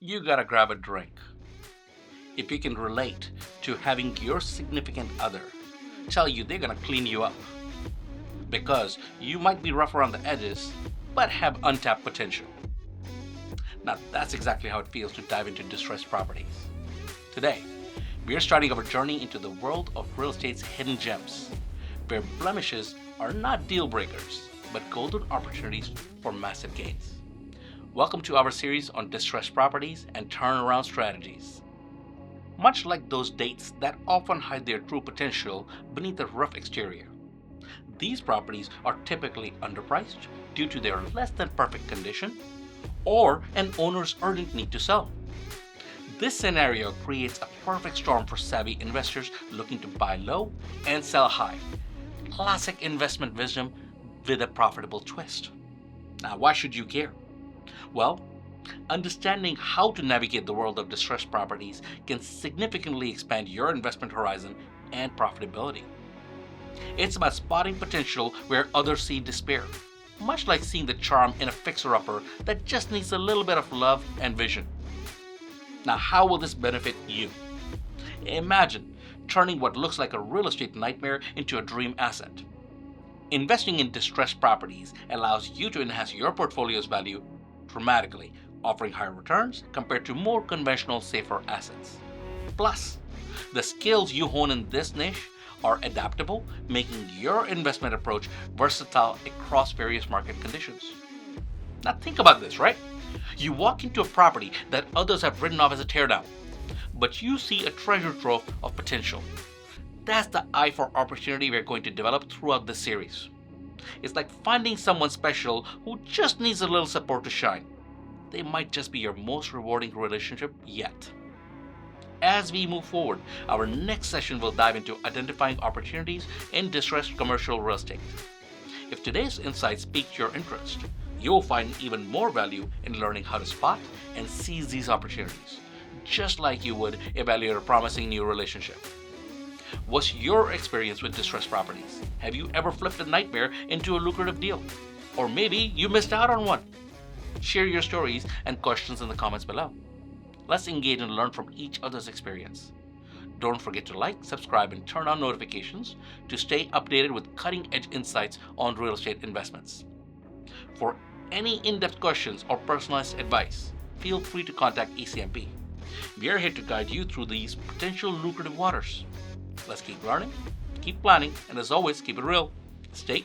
you gotta grab a drink. If you can relate to having your significant other tell you they're gonna clean you up because you might be rough around the edges but have untapped potential. Now, that's exactly how it feels to dive into distressed properties. Today, we are starting our journey into the world of real estate's hidden gems, where blemishes are not deal breakers, but golden opportunities for massive gains. Welcome to our series on distressed properties and turnaround strategies. Much like those dates that often hide their true potential beneath a rough exterior, these properties are typically underpriced due to their less than perfect condition or an owner's urgent need to sell. This scenario creates a perfect storm for savvy investors looking to buy low and sell high. Classic investment wisdom with a profitable twist. Now, why should you care? Well, understanding how to navigate the world of distressed properties can significantly expand your investment horizon and profitability. It's about spotting potential where others see despair, much like seeing the charm in a fixer-upper that just needs a little bit of love and vision. Now, how will this benefit you? Imagine turning what looks like a real estate nightmare into a dream asset. Investing in distressed properties allows you to enhance your portfolio's value dramatically, offering higher returns compared to more conventional, safer assets. Plus, the skills you hone in this niche are adaptable, making your investment approach versatile across various market conditions. Now, think about this, right? You walk into a property that others have written off as a teardown, but you see a treasure trove of potential. That's the eye for opportunity we're going to develop throughout this series. It's like finding someone special who just needs a little support to shine. They might just be your most rewarding relationship yet. As we move forward, our next session will dive into identifying opportunities in distressed commercial real estate. If today's insights piqued your interest, you will find even more value in learning how to spot and seize these opportunities, just like you would evaluate a promising new relationship. What's your experience with distressed properties? Have you ever flipped a nightmare into a lucrative deal? Or maybe you missed out on one. Share your stories and questions in the comments below. Let's engage and learn from each other's experience. Don't forget to like, subscribe, and turn on notifications to stay updated with cutting-edge insights on real estate investments. For any in-depth questions or personalized advice, feel free to contact ECMP. We are here to guide you through these potential lucrative waters. Let's keep learning, keep planning, and as always, keep it real. Stay